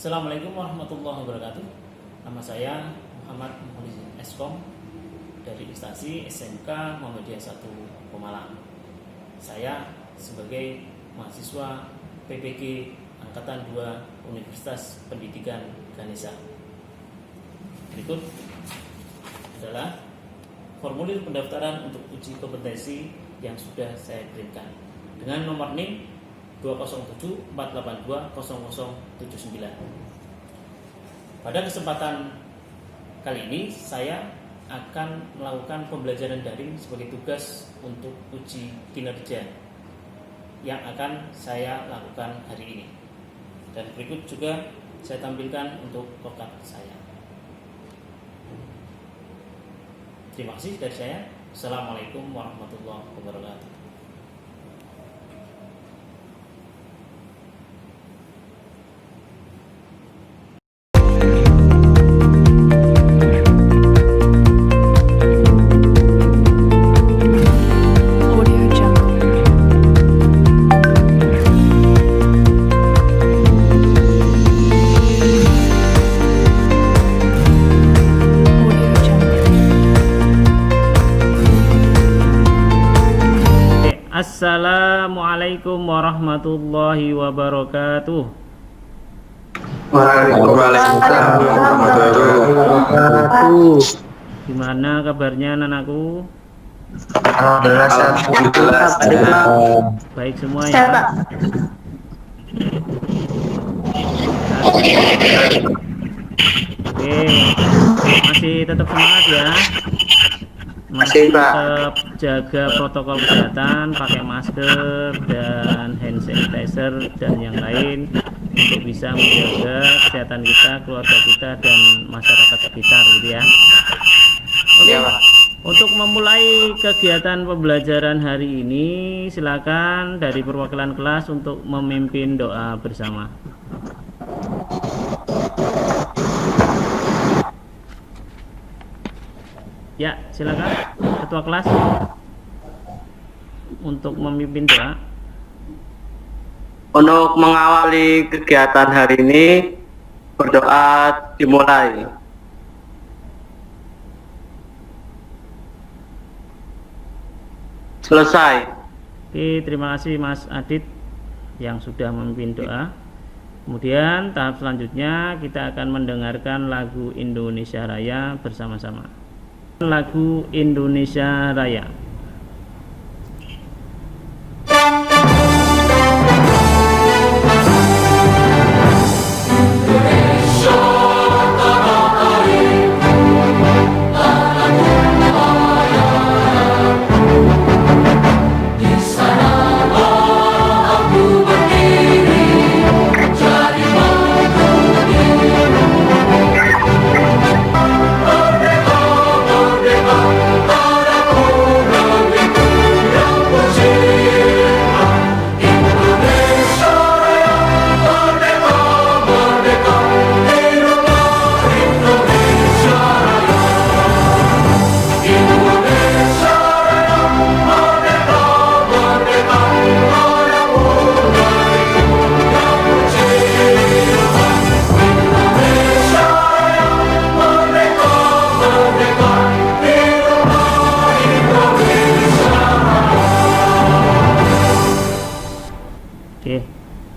Assalamualaikum warahmatullahi wabarakatuh. Nama saya Muhammad Mukhlisin Eskom dari instansi SMK Muhammadiyah 1 Pemalang. Saya sebagai mahasiswa PPG Angkatan 2 Universitas Pendidikan Ganesha. Berikut adalah formulir pendaftaran untuk uji kompetensi yang sudah saya kirimkan dengan nomor NIM 207-482-0079. Pada kesempatan kali ini saya akan melakukan pembelajaran daring sebagai tugas untuk uji kinerja yang akan saya lakukan hari ini. Dan berikut juga saya tampilkan untuk lokat saya. Terima kasih dari saya. Assalamualaikum warahmatullahi wabarakatuh. Assalamualaikum warahmatullahi wabarakatuh. Waalaikumsalam warahmatullahi wabarakatuh. Gimana kabarnya anakku? Alhamdulillah sehat. Baik semua ya. Oke, masih tetap semangat ya. Masih, Pak. Tetap jaga protokol kesehatan, pakai masker dan hand sanitizer dan yang lain untuk bisa menjaga kesehatan kita, keluarga kita dan masyarakat sekitar gitu ya. Oke. Ya, Pak. Untuk memulai kegiatan pembelajaran hari ini, silakan dari perwakilan kelas untuk memimpin doa bersama. Ya, silakan ketua kelas untuk memimpin doa. Untuk mengawali kegiatan hari ini, berdoa dimulai. Selesai. Oke, terima kasih Mas Adit yang sudah memimpin doa. Kemudian tahap selanjutnya kita akan mendengarkan lagu Indonesia Raya bersama-sama. Lagu Indonesia Raya.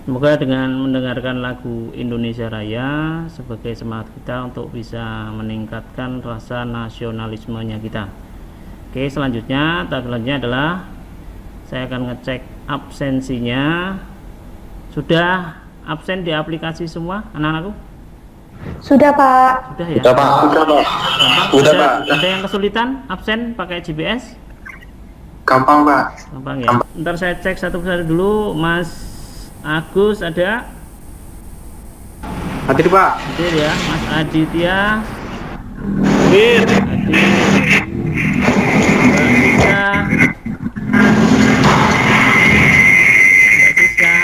Semoga dengan mendengarkan lagu Indonesia Raya sebagai semangat kita untuk bisa meningkatkan rasa nasionalismenya kita. Oke, selanjutnya adalah saya akan ngecek absensinya. Sudah absen di aplikasi semua anak-anakku? Sudah, Pak. Sudah ya? Sudah, Pak. Sudah, Pak. Ada yang kesulitan absen pakai GPS? Gampang, Pak. Gampang ya. Ntar saya cek satu persatu dulu. Mas Agus ada? Hadir, Pak. Hadir ya. Mas Aditya Hadir. hadir. Mbak Siska,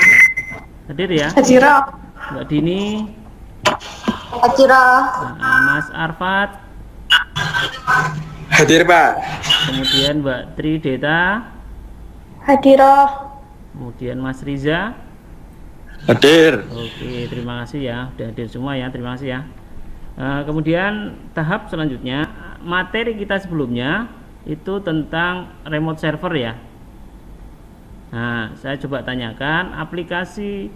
hadir ya. Hajira. Mbak Dini, Hajira. Mas Arfat, Hadir, Pak. kemudian Mbak Trideta, Hadira. kemudian Mas Riza, Hadir. Oke, terima kasih ya, udah hadir semua ya, terima kasih ya. Kemudian tahap selanjutnya, materi kita sebelumnya itu tentang remote server ya. Nah, saya coba tanyakan aplikasi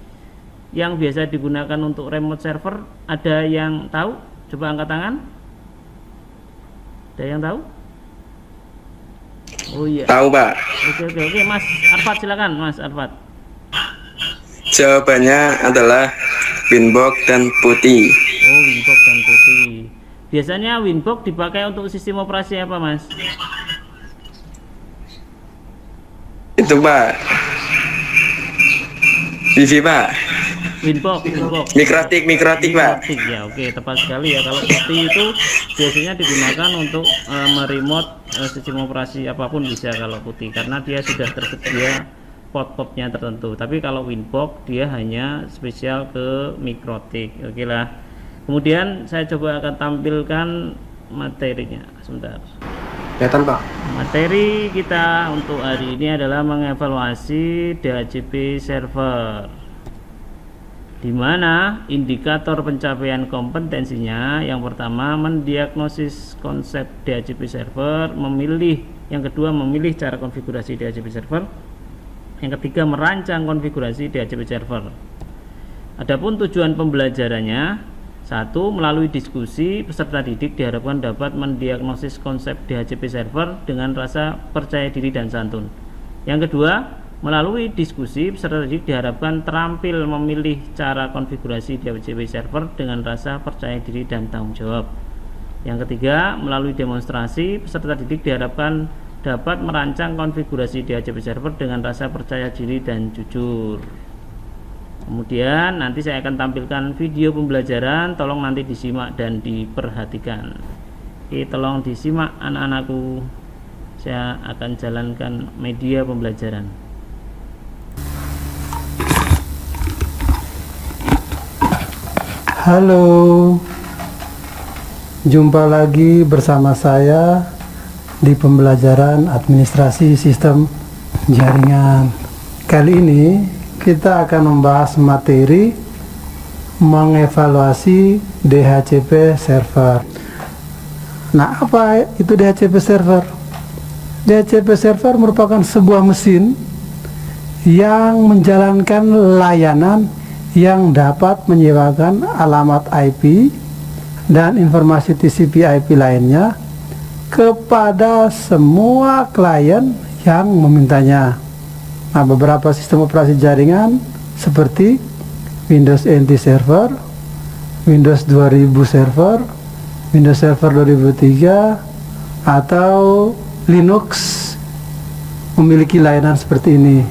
yang biasa digunakan untuk remote server, ada yang tahu? Coba angkat tangan. Ada yang tahu? Oh iya. Tahu, Pak. Oke, Mas Arfad silakan, Mas Arfad. Jawabannya adalah Winbox dan Putih. Oh, Winbox dan Putih. Biasanya Winbox dipakai untuk sistem operasi apa, Mas? Itu, Pak. Wifi, Pak. Winbox. Mikrotik, Pak. Mikrotik ya, oke, tepat sekali ya. Kalau Putih itu biasanya digunakan untuk meremote sistem operasi apapun bisa kalau Putih, karena dia sudah tersedia port-portnya tertentu. Tapi kalau Winbox dia hanya spesial ke Mikrotik. Oke lah. Kemudian saya coba akan tampilkan materinya. Sebentar. Kelihatan, Pak. Materi kita untuk hari ini adalah mengevaluasi DHCP server, di mana indikator pencapaian kompetensinya yang pertama mendiagnosis konsep DHCP server, yang kedua memilih cara konfigurasi DHCP server, yang ketiga merancang konfigurasi DHCP server. Adapun tujuan pembelajarannya, satu, melalui diskusi peserta didik diharapkan dapat mendiagnosis konsep DHCP server dengan rasa percaya diri dan santun. Yang kedua, melalui diskusi peserta didik diharapkan terampil memilih cara konfigurasi DHCP server dengan rasa percaya diri dan tanggung jawab. Yang ketiga, melalui demonstrasi peserta didik diharapkan dapat merancang konfigurasi DHCP server dengan rasa percaya diri dan jujur. Kemudian nanti saya akan tampilkan video pembelajaran, tolong nanti disimak dan diperhatikan. Oke, tolong disimak anak-anakku. Saya akan jalankan media pembelajaran. Halo, jumpa lagi bersama saya di pembelajaran administrasi sistem jaringan. Kali ini kita akan membahas materi mengevaluasi DHCP server. Nah, apa itu DHCP server? DHCP server merupakan sebuah mesin yang menjalankan layanan yang dapat menyewakan alamat IP dan informasi TCP/IP lainnya kepada semua klien yang memintanya. Nah, beberapa sistem operasi jaringan seperti Windows NT Server, Windows 2000 Server, Windows Server 2003, atau Linux memiliki layanan seperti ini.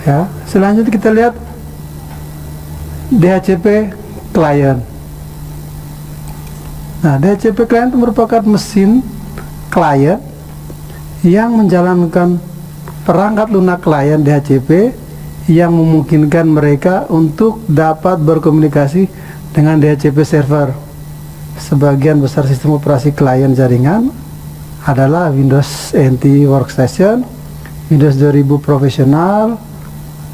Ya, selanjutnya kita lihat DHCP client. Nah, DHCP client itu merupakan mesin klien yang menjalankan perangkat lunak klien DHCP yang memungkinkan mereka untuk dapat berkomunikasi dengan DHCP server. Sebagian besar sistem operasi klien jaringan adalah Windows NT Workstation, Windows 2000 Professional,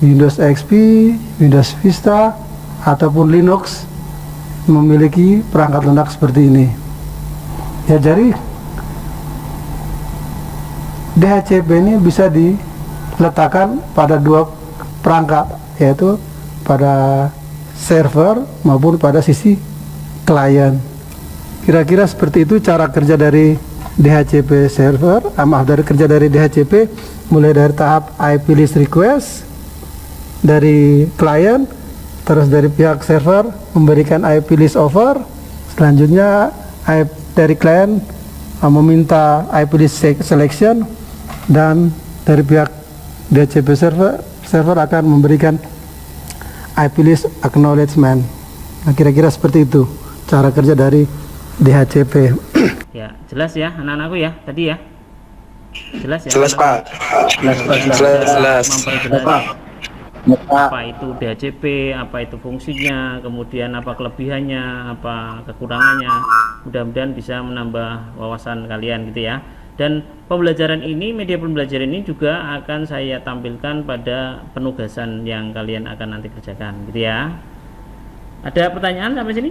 Windows XP, Windows Vista, ataupun Linux memiliki perangkat lunak seperti ini. Ya, jadi DHCP ini bisa diletakkan pada dua perangkat, yaitu pada server maupun pada sisi klien. Kira-kira seperti itu cara kerja dari DHCP server, dari kerja dari DHCP, mulai dari tahap IP list request dari klien, terus dari pihak server memberikan IP list offer, selanjutnya dari klien meminta IP list selection, dan dari pihak DHCP server akan memberikan IP list acknowledgement. Nah, kira-kira seperti itu cara kerja dari DHCP. Ya, jelas ya anak-anakku ya tadi ya. Jelas ya. Jelas, Pak. Jelas. Memperjelas apa itu DHCP, apa itu fungsinya, kemudian apa kelebihannya, apa kekurangannya. Mudah-mudahan bisa menambah wawasan kalian gitu ya. Dan pembelajaran ini, media pembelajaran ini juga akan saya tampilkan pada penugasan yang kalian akan nanti kerjakan, gitu ya. Ada pertanyaan sampai sini?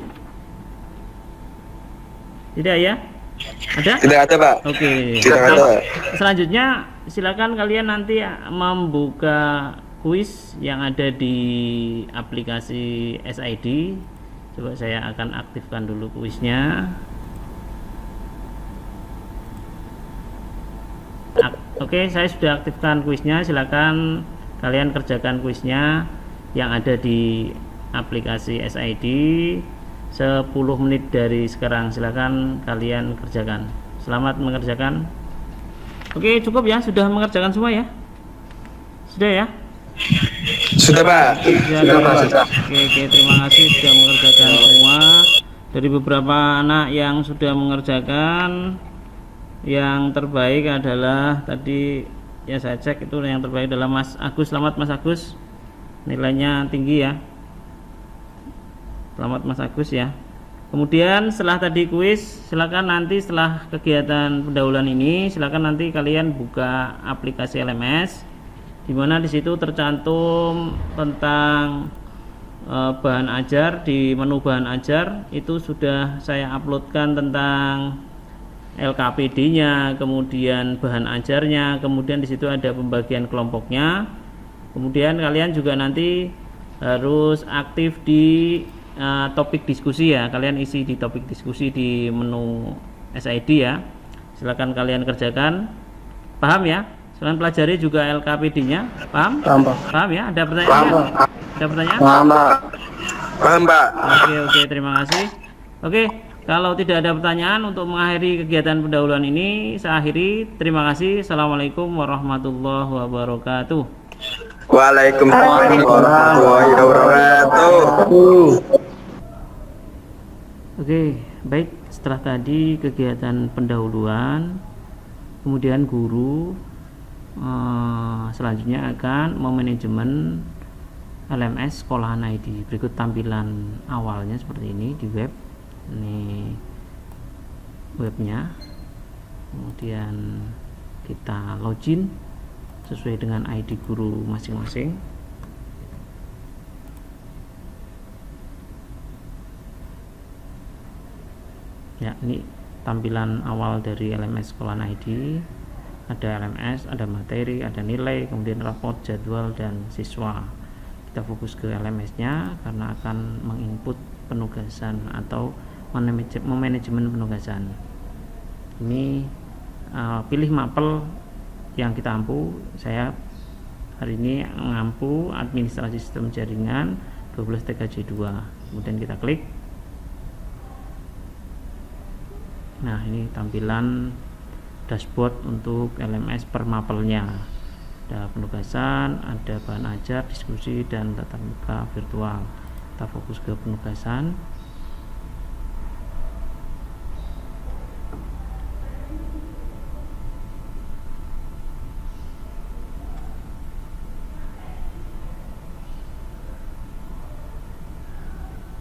Tidak ya? Ada? Tidak ada, Pak. Oke. Tidak ada. Selanjutnya silakan kalian nanti membuka kuis yang ada di aplikasi SID. Coba saya akan aktifkan dulu kuisnya. Oke, saya sudah aktifkan kuisnya. Silakan kalian kerjakan kuisnya yang ada di aplikasi SID 10 menit dari sekarang. Silakan kalian kerjakan. Selamat mengerjakan. Oke, cukup ya, sudah mengerjakan semua ya? Sudah ya? Sudah, Pak. Sudah, Pak. Oke, terima kasih sudah mengerjakan semua. Dari beberapa anak yang sudah mengerjakan, yang terbaik adalah tadi ya saya cek itu yang terbaik adalah Mas Agus. Selamat Mas Agus, nilainya tinggi ya. Selamat Mas Agus ya. Kemudian setelah tadi kuis, silakan nanti setelah kegiatan pendahuluan ini, silakan nanti kalian buka aplikasi LMS, di mana di situ tercantum tentang bahan ajar. Di menu bahan ajar itu sudah saya uploadkan tentang LKPD-nya, kemudian bahan ajarnya, kemudian di situ ada pembagian kelompoknya. Kemudian kalian juga nanti harus aktif di topik diskusi ya. Kalian isi di topik diskusi di menu SID ya. Silakan kalian kerjakan. Paham ya? Silakan pelajari juga LKPD-nya. Paham? Paham ya? Ada pertanyaan? Ada pertanyaan? Paham, Pak. Oke, terima kasih. Oke. Kalau tidak ada pertanyaan, untuk mengakhiri kegiatan pendahuluan ini saya akhiri. Terima kasih. Assalamualaikum warahmatullahi wabarakatuh. Waalaikumsalam warahmatullahi wabarakatuh. Oke, baik. Setelah tadi kegiatan pendahuluan, kemudian guru selanjutnya akan memanajemen LMS Sekolahan ID. Berikut tampilan awalnya seperti ini di web. Ini webnya, kemudian kita login sesuai dengan ID guru masing-masing. Ya, ini tampilan awal dari LMS Sekolahan ID. Ada LMS, ada materi, ada nilai, kemudian raport, jadwal, dan siswa. Kita fokus ke LMS-nya karena akan menginput penugasan atau memanajemen penugasan. Ini pilih mapel yang kita ampu. Saya hari ini mengampu administrasi sistem jaringan 12 TKJ2. Kemudian kita klik. Nah, ini tampilan dashboard untuk LMS per mapelnya. Ada penugasan, ada bahan ajar, diskusi, dan tatap muka virtual. Kita fokus ke penugasan.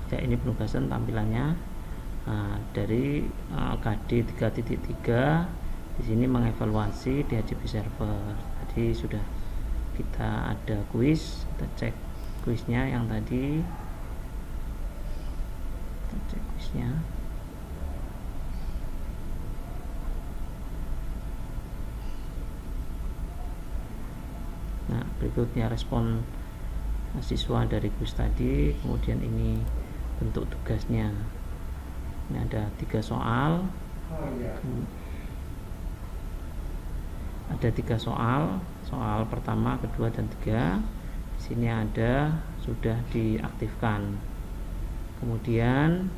Ya, ini penugasan tampilannya. Nah, dari KD 3.3 di sini mengevaluasi DHCP server. Tadi sudah kita ada kuis, kita cek kuisnya yang tadi. Kita cek kuisnya. Nah, berikutnya respon siswa dari kuis tadi. Kemudian ini bentuk tugasnya. Ini ada 3 soal. Ada 3 soal. Soal pertama, kedua, dan 3. Di sini ada sudah diaktifkan. Kemudian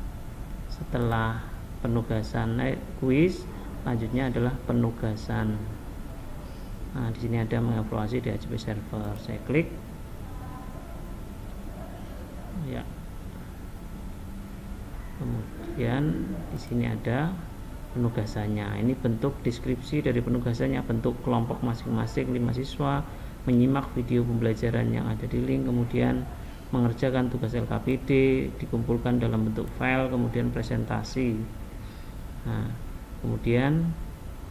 setelah penugasan kuis, lanjutnya adalah penugasan. Nah, di sini ada mengevaluasi DHCP server. Saya klik. Ya. Kemudian di sini ada penugasannya. Ini bentuk deskripsi dari penugasannya, bentuk kelompok masing-masing 5 siswa, menyimak video pembelajaran yang ada di link, kemudian mengerjakan tugas LKPD, dikumpulkan dalam bentuk file, kemudian presentasi. Nah, kemudian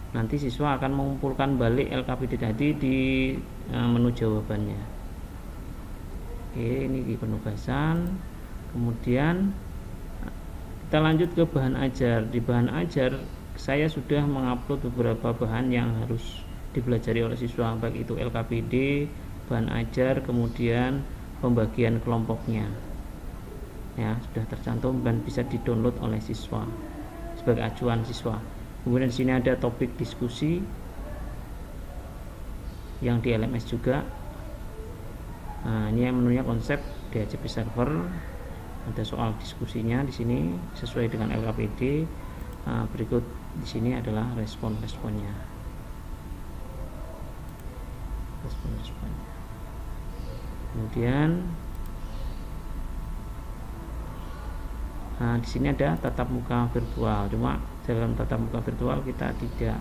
Nanti siswa akan mengumpulkan balik LKPD tadi di menu jawabannya. Oke, ini di penugasan. Kemudian kita lanjut ke bahan ajar. Di bahan ajar saya sudah mengupload beberapa bahan yang harus dipelajari oleh siswa, baik itu LKPD, bahan ajar, kemudian pembagian kelompoknya. Ya, sudah tercantum dan bisa didownload oleh siswa sebagai acuan siswa. Kemudian di sini ada topik diskusi yang di LMS juga. Nah, ini yang menunya konsep DHCP server. Ada soal diskusinya di sini sesuai dengan LKPD. Berikut di sini adalah respon-responnya. Respon-responnya. Kemudian di sini ada tatap muka virtual. Cuma dalam tatap muka virtual kita tidak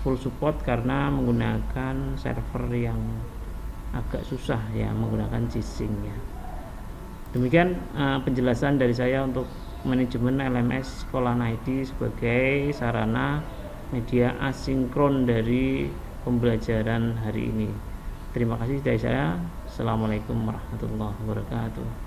full support karena menggunakan server yang agak susah ya, menggunakan G-Sync ya. Demikian penjelasan dari saya untuk manajemen LMS Sekolahan ID sebagai sarana media asinkron dari pembelajaran hari ini. Terima kasih dari saya. Assalamualaikum warahmatullahi wabarakatuh.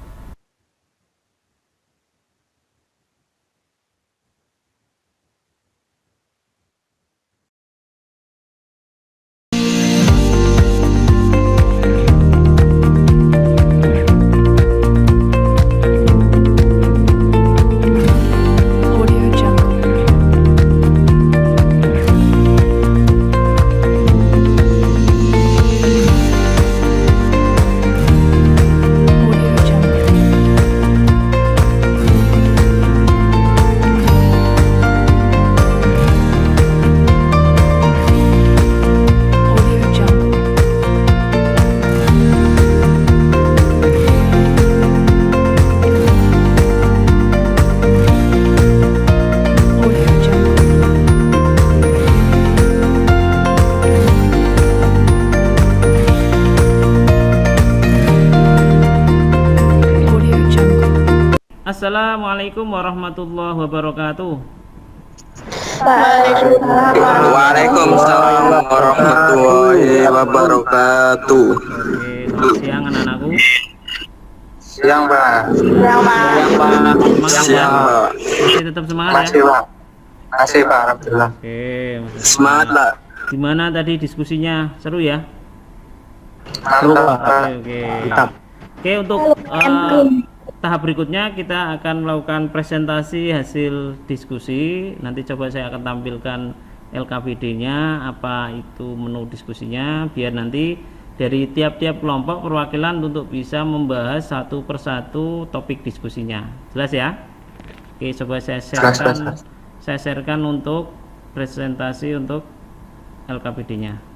Assalamualaikum warahmatullahi wabarakatuh. Waalaikumsalam warahmatullahi wabarakatuh. Oke, selamat siang anak-anakku. Siang, Pak. Siang, Pak. Masih tetap semangat Masih, ya? Pak. Masih, Pak. Alhamdulillah. Oke, masih Semangat, Pak. gimana tadi diskusinya? Seru ya? Mantap, Pak. Oke. Oke, untuk tahap berikutnya kita akan melakukan presentasi hasil diskusi. Nanti coba saya akan tampilkan LKPD-nya, apa itu menu diskusinya, biar nanti dari tiap-tiap kelompok perwakilan untuk bisa membahas satu persatu topik diskusinya. Jelas ya? Oke, coba saya sharekan, saya sharekan untuk presentasi untuk LKPD-nya.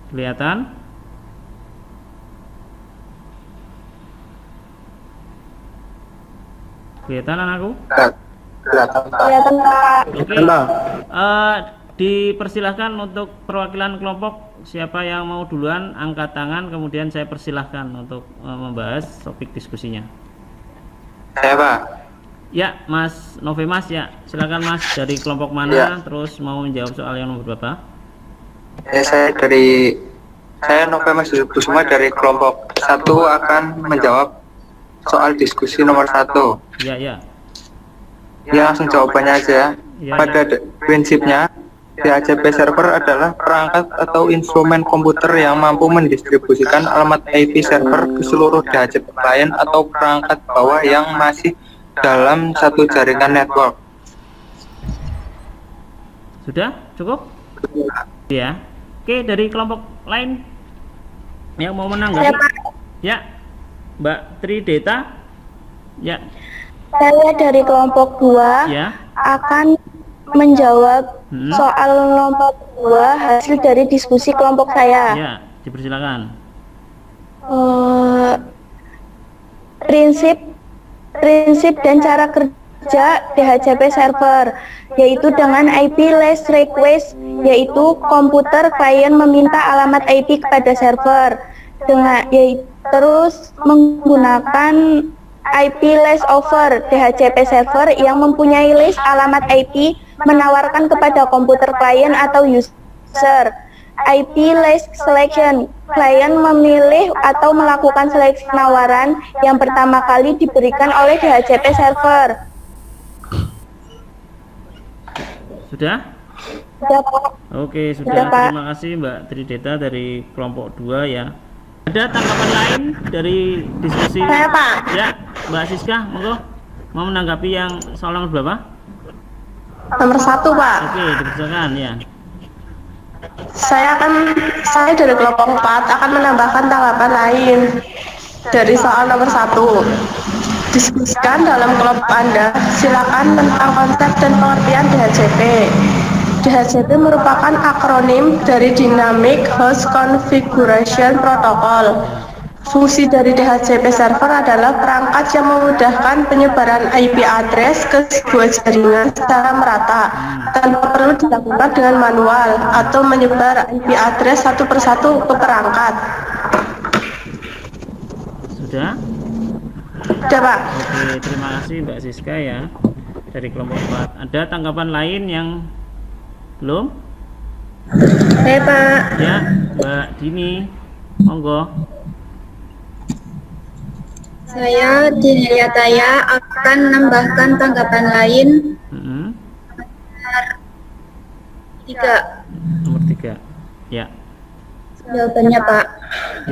Kelihatan? Kelihatan anakku? Kelihatan, Pak. Kelihatan Pak. Oke. Dipersilahkan untuk perwakilan kelompok, siapa yang mau duluan angkat tangan, kemudian saya persilahkan untuk membahas topik diskusinya. Saya, Pak. Ya, Mas Novemas ya. Silakan Mas, dari kelompok mana, Ya. terus mau menjawab soal yang nomor berapa? Saya Novemas Kusuma dari kelompok 1 akan menjawab soal diskusi nomor 1. Ya, ya. Ya, langsung jawabannya aja. Ya, Pada prinsipnya, DHCP server adalah perangkat atau instrumen komputer yang mampu mendistribusikan alamat IP server ke seluruh DHCP klien atau perangkat bawah yang masih dalam satu jaringan network. Sudah? Cukup? Ya. Oke, dari kelompok lain yang mau menanggapi? Ya, Mbak Trideta. Ya. Saya dari kelompok 2 Ya. akan menjawab soal nomor 2 hasil dari diskusi kelompok saya. Ya, dipersilakan. Prinsip dan cara kerja DHCP server, yaitu dengan IP last request, yaitu komputer klien meminta alamat IP kepada server. terus menggunakan IP list over DHCP server yang mempunyai list alamat IP menawarkan kepada komputer klien atau user. IP list selection, klien memilih atau melakukan seleksi penawaran yang pertama kali diberikan oleh DHCP server. Sudah? Sudah, Pak. Oke, sudah. Sudah, Pak. Terima kasih Mbak Trideta dari kelompok 2 ya. Ada tanggapan lain dari diskusi? Saya, Pak. Ya, Mbak Siska, monggo. Mau menanggapi yang soal nomor berapa? Nomor 1, Pak. Oke, dipersilakan ya. Saya dari kelompok 4 akan menambahkan tanggapan lain dari soal nomor 1. Diskusikan dalam kelompok Anda, silakan tentang konsep dan pengertian DHCP. DHCP merupakan akronim dari Dynamic Host Configuration Protocol. Fungsi dari DHCP server adalah perangkat yang memudahkan penyebaran IP address ke sebuah jaringan secara merata tanpa perlu dilakukan dengan manual atau menyebar IP address satu persatu ke perangkat. Sudah? Sudah, Pak. Oke, terima kasih Mbak Siska ya dari kelompok 4. Ada tanggapan lain yang belum? Pak. Ya, Mbak Dini, monggo. Saya Dinayataya akan menambahkan tanggapan lain Mm-mm. 3. Nomor 3. Ya, Jawabannya, Pak.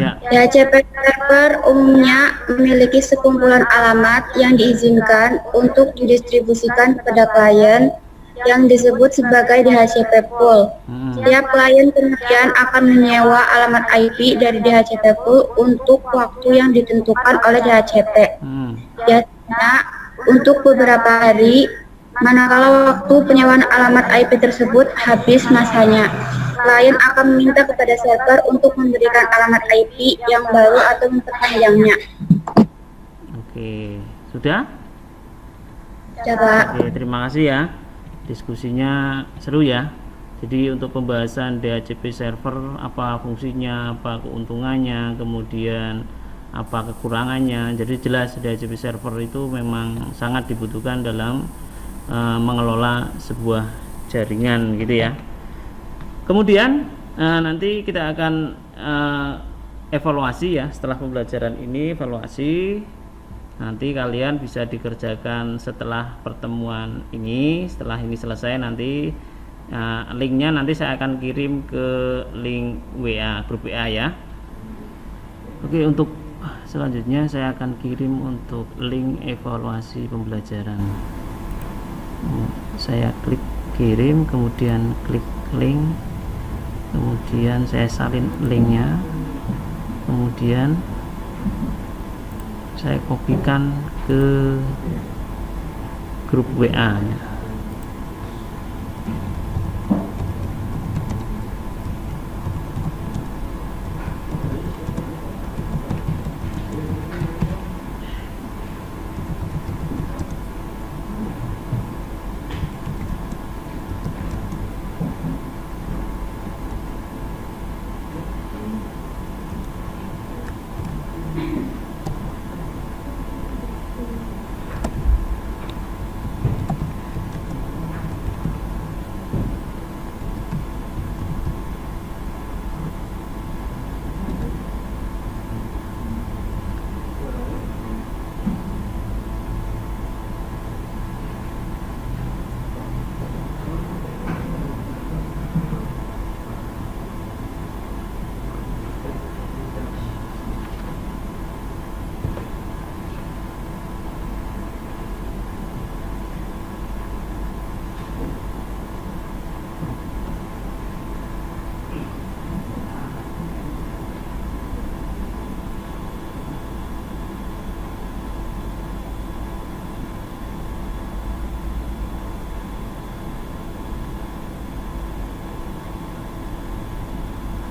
ya. DHCP server umumnya memiliki sekumpulan alamat yang diizinkan untuk didistribusikan kepada klien yang disebut sebagai DHCP pool. Setiap klien kemudian akan menyewa alamat IP dari DHCP pool untuk waktu yang ditentukan oleh DHCP. Biasanya untuk beberapa hari, manakala waktu penyewaan alamat IP tersebut habis masanya. Klien akan meminta kepada server untuk memberikan alamat IP yang baru atau memperpanjangnya. Oke, sudah? Ya, Pak. Oke, terima kasih ya. Diskusinya seru ya. Jadi untuk pembahasan DHCP server, apa fungsinya, apa keuntungannya, kemudian apa kekurangannya. Jadi jelas DHCP server itu memang sangat dibutuhkan dalam mengelola sebuah jaringan gitu ya. Kemudian nanti kita akan evaluasi ya, setelah pembelajaran ini evaluasi. Nanti kalian bisa dikerjakan setelah pertemuan ini. Setelah ini selesai nanti linknya nanti saya akan kirim ke link WA, grup WA ya. Oke, untuk selanjutnya saya akan kirim untuk link evaluasi pembelajaran. Saya klik kirim, kemudian klik link, kemudian saya salin linknya, kemudian saya kopikan ke grup WA ya.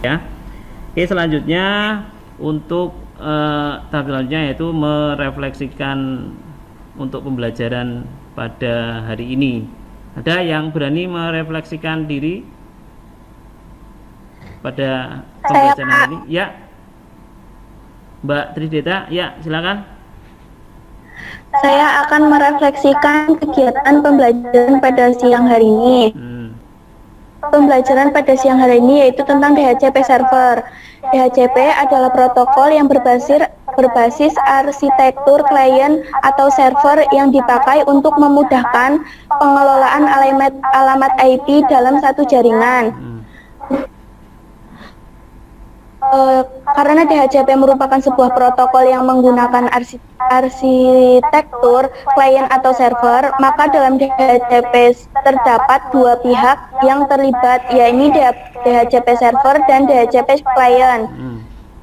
Ya. Oke, selanjutnya untuk tahap selanjutnya yaitu merefleksikan untuk pembelajaran pada hari ini. Ada yang berani merefleksikan diri pada pembelajaran hari ini? Ya. Mbak Trideta, ya silakan. Saya akan merefleksikan kegiatan pembelajaran pada siang hari ini. Pembelajaran pada siang hari ini yaitu tentang DHCP server. DHCP adalah protokol yang berbasis arsitektur klien atau server yang dipakai untuk memudahkan pengelolaan alamat IP dalam satu jaringan. Karena DHCP merupakan sebuah protokol yang menggunakan arsitektur klien atau server, maka dalam DHCP terdapat dua pihak yang terlibat, yaitu DHCP server dan DHCP klien.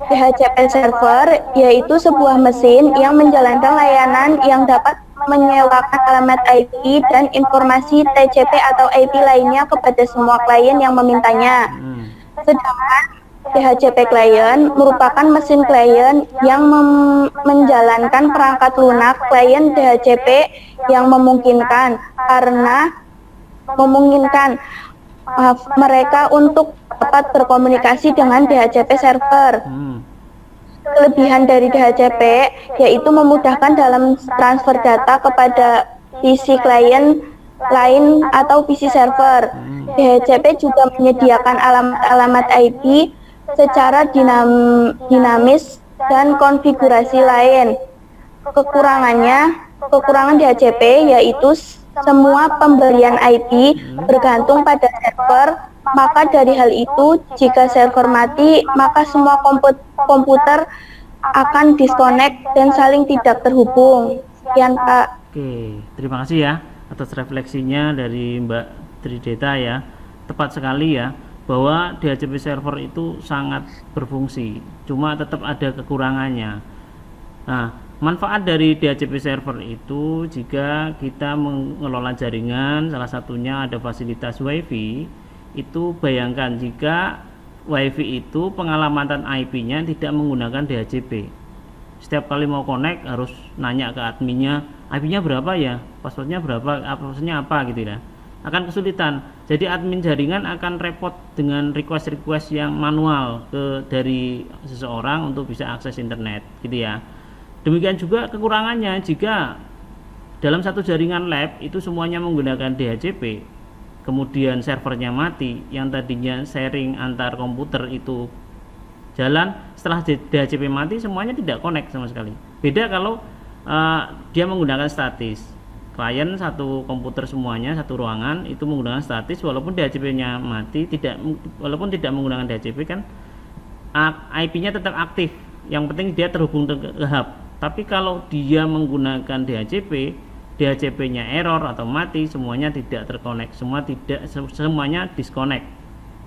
DHCP server yaitu sebuah mesin yang menjalankan layanan yang dapat menyewakan alamat IP dan informasi TCP atau IP lainnya kepada semua klien yang memintanya. Sedangkan DHCP klien merupakan mesin klien yang menjalankan perangkat lunak klien DHCP yang memungkinkan mereka untuk dapat berkomunikasi dengan DHCP server. Kelebihan dari DHCP yaitu memudahkan dalam transfer data kepada PC klien lain atau PC server. DHCP juga menyediakan alamat IP secara dinamis dan konfigurasi lain. Kekurangan DHCP yaitu semua pemberian IP bergantung pada server, maka dari hal itu jika server mati maka semua komputer akan disconnect dan saling tidak terhubung. Sekian Pak. Oke, terima kasih ya atas refleksinya dari Mbak Trideta ya. Tepat sekali ya, bahwa DHCP server itu sangat berfungsi, cuma tetap ada kekurangannya. Nah, manfaat dari DHCP server itu jika kita mengelola jaringan, salah satunya ada fasilitas WiFi. Itu bayangkan jika WiFi itu pengalamatan IP-nya tidak menggunakan DHCP. Setiap kali mau connect harus nanya ke adminnya, IP-nya berapa ya, passwordnya berapa, passwordnya apa gitu ya. Akan kesulitan. Jadi admin jaringan akan repot dengan request yang manual dari seseorang untuk bisa akses internet gitu ya. Demikian juga kekurangannya jika dalam satu jaringan lab itu semuanya menggunakan DHCP, kemudian servernya mati, yang tadinya sharing antar komputer itu jalan, setelah DHCP mati semuanya tidak connect sama sekali. Beda kalau dia menggunakan statis. Klien satu komputer semuanya, satu ruangan itu menggunakan statis, walaupun DHCP-nya mati, walaupun tidak menggunakan DHCP kan IP-nya tetap aktif. Yang penting dia terhubung ke hub. Tapi kalau dia menggunakan DHCP-nya error atau mati, semuanya tidak terkonek, semuanya disconnect.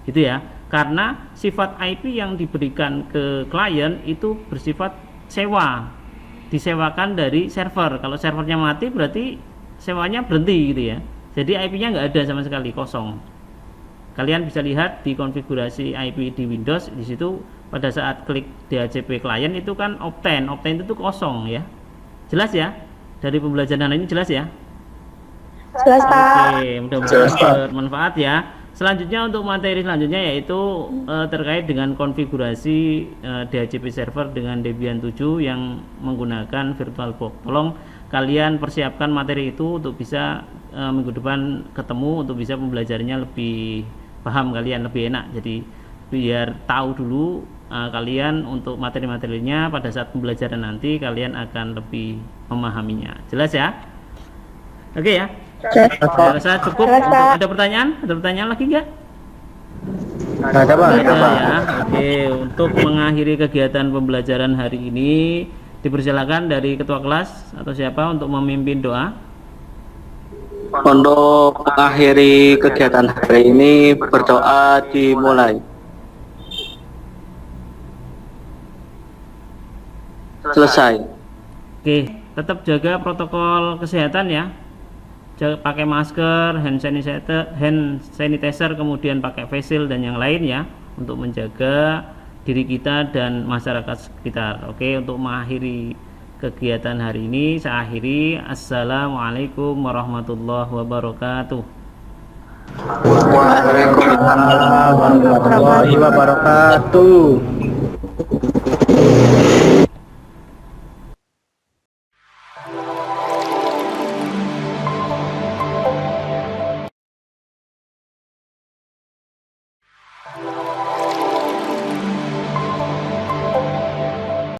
Gitu ya. Karena sifat IP yang diberikan ke klien itu bersifat sewa. Disewakan dari server. Kalau servernya mati berarti sewanya berhenti gitu ya. Jadi IP-nya nggak ada sama sekali, kosong. Kalian bisa lihat di konfigurasi IP di Windows, di situ pada saat klik DHCP klien itu kan Opten itu tuh kosong ya. Jelas ya? Dari pembelajaran ini jelas ya? Jelas Pak. Oke, mudah-mudahan bermanfaat ya. Selanjutnya untuk materi selanjutnya yaitu terkait dengan konfigurasi DHCP server dengan Debian 7 yang menggunakan VirtualBox. Tolong kalian persiapkan materi itu untuk bisa minggu depan ketemu, untuk bisa pembelajarannya lebih paham, kalian lebih enak. Jadi biar tahu dulu kalian untuk materi-materinya, pada saat pembelajaran nanti kalian akan lebih memahaminya. Jelas ya? Oke ya? Saya rasa cukup. Ada pertanyaan? Ada pertanyaan lagi nggak? Ada Pak. Ya. Oke, untuk mengakhiri kegiatan pembelajaran hari ini, dipersilakan dari ketua kelas atau siapa untuk memimpin doa. Untuk mengakhiri kegiatan hari ini, berdoa dimulai. Selesai. Oke, tetap jaga protokol kesehatan ya. Pakai masker, hand sanitizer, kemudian pakai face shield dan yang lain ya, untuk menjaga diri kita dan masyarakat sekitar. Oke, untuk mengakhiri kegiatan hari ini saya akhiri. Assalamualaikum warahmatullahi wabarakatuh. Waalaikumsalam warahmatullahi wabarakatuh.